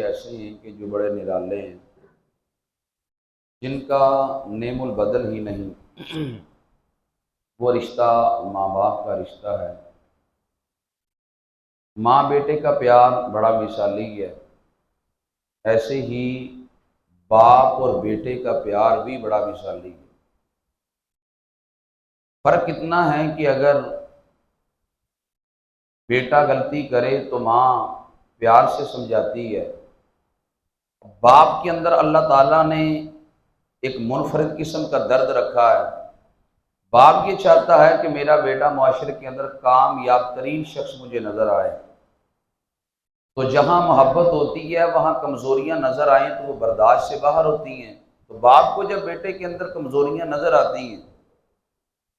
ऐसे हैं कि जो बड़े निराले हैं, जिनका नेमुल बदल ही नहीं। वो रिश्ता माँ बाप का रिश्ता है। माँ बेटे का प्यार बड़ा मिसाली है, ऐसे ही बाप और बेटे का प्यार भी बड़ा मिसाली है। फर्क इतना है कि अगर बेटा गलती करे तो माँ प्यार से समझाती है। बाप के अंदर अल्लाह ताला ने एक मुनफरिद किस्म का दर्द रखा है। बाप ये चाहता है कि मेरा बेटा मुआशरे के अंदर कामयाब तरीन शख्स मुझे नज़र आए। तो जहाँ मोहब्बत होती है वहाँ कमज़ोरियाँ नज़र आएँ तो वो बर्दाश्त से बाहर होती हैं। तो बाप को जब बेटे के अंदर कमज़ोरियाँ नज़र आती हैं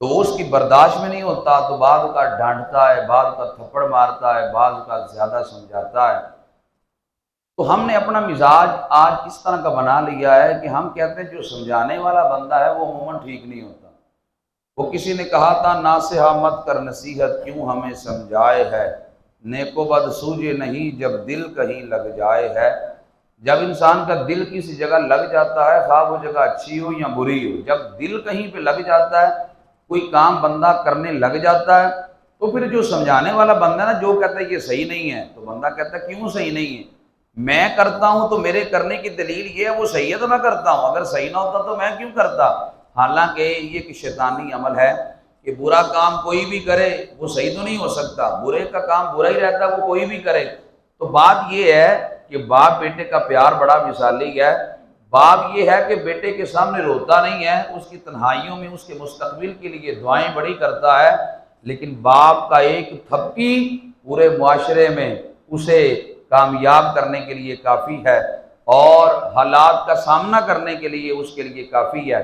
तो उसकी बर्दाश्त में नहीं होता, तो बाद का डांटता है, बाद का थप्पड़ मारता है, बाद का ज़्यादा समझाता है। तो हमने अपना मिजाज आज इस तरह का बना लिया है कि हम कहते हैं जो समझाने वाला बंदा है वो अमूमन ठीक नहीं होता। वो किसी ने कहा था, नासिहा मत कर नसीहत क्यों हमें समझाए है, नेको बद सूझे नहीं जब दिल कहीं लग जाए है। जब इंसान का दिल किसी जगह लग जाता है, खा वो जगह अच्छी हो या बुरी हो, जब दिल कहीं पे लग जाता है, कोई काम बंदा करने लग जाता है, तो फिर जो समझाने वाला बंदा ना, जो कहता है ये सही नहीं है, तो बंदा कहता है क्यों सही नहीं है, मैं करता हूं तो मेरे करने की दलील ये है वो सही है तो मैं करता हूं, अगर सही ना होता तो मैं क्यों करता। हालांकि ये कि शैतानी अमल है कि बुरा काम कोई भी करे वो सही तो नहीं हो सकता, बुरे का काम बुरा ही रहता है वो कोई भी करे। तो बात ये है कि बाप बेटे का प्यार बड़ा मिसाली है। बाप ये है कि बेटे के सामने रोता नहीं है, उसकी तन्हाइयों में उसके मुस्तकबिल के लिए दुआएं बड़ी करता है, लेकिन बाप का एक थपकी पूरे मुआशरे में उसे कामयाब करने के लिए काफ़ी है और हालात का सामना करने के लिए उसके लिए काफ़ी है।